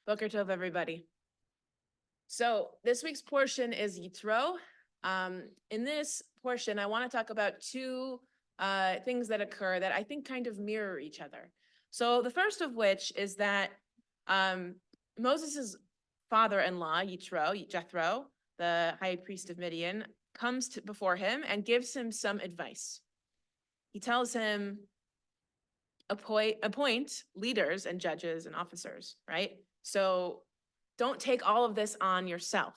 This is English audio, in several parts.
Boker Tov, everybody. So this week's portion is Yitro. In this portion, I want to talk about two things that occur that I think kind of mirror each other. So the first of which is that Moses' father-in-law, Jethro, the high priest of Midian, comes before him and gives him some advice. He tells him, appoint leaders and judges and officers, right? So don't take all of this on yourself.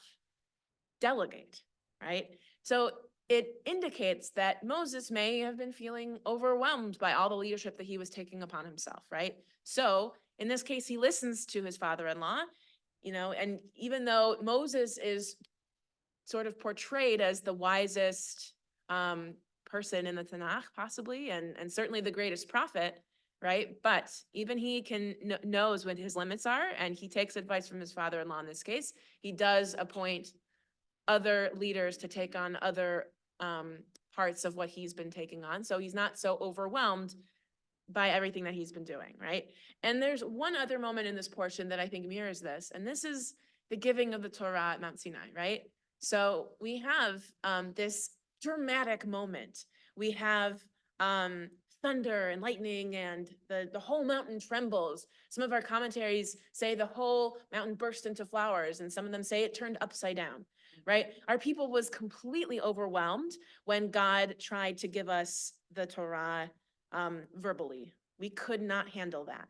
Delegate, right? So it indicates that Moses may have been feeling overwhelmed by all the leadership that he was taking upon himself, right? So in this case, he listens to his father-in-law, and even though Moses is sort of portrayed as the wisest person in the Tanakh, possibly, and certainly the greatest prophet, right? But even he knows what his limits are, and he takes advice from his father-in-law in this case. He does appoint other leaders to take on other parts of what he's been taking on. So he's not so overwhelmed by everything that he's been doing, right? And there's one other moment in this portion that I think mirrors this, and this is the giving of the Torah at Mount Sinai, right? So we have this dramatic moment. We have thunder and lightning, and the whole mountain trembles. Some of our commentaries say the whole mountain burst into flowers, and some of them say it turned upside down, right? Our people was completely overwhelmed when God tried to give us the Torah verbally. We could not handle that.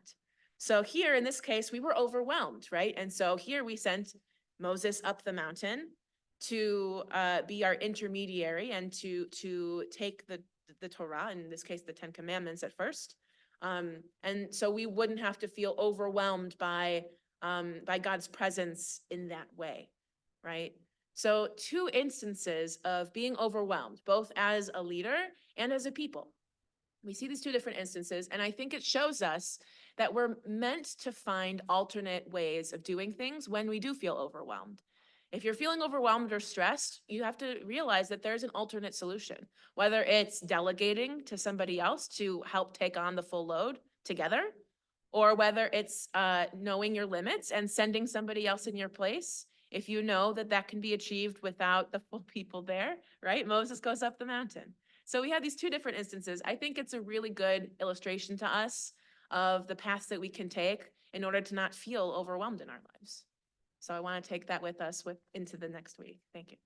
So here in this case, we were overwhelmed, right? And so here we sent Moses up the mountain to be our intermediary and to take the Torah, in this case, the 10 Commandments at first. And so we wouldn't have to feel overwhelmed by God's presence in that way, right? So two instances of being overwhelmed, both as a leader and as a people. We see these two different instances, and I think it shows us that we're meant to find alternate ways of doing things when we do feel overwhelmed. If you're feeling overwhelmed or stressed, you have to realize that there's an alternate solution, whether it's delegating to somebody else to help take on the full load together, or whether it's knowing your limits and sending somebody else in your place if you know that that can be achieved without the full people there, right? Moses goes up the mountain. So we have these two different instances. I think it's a really good illustration to us of the paths that we can take in order to not feel overwhelmed in our lives. So I want to take that with us into the next week. Thank you.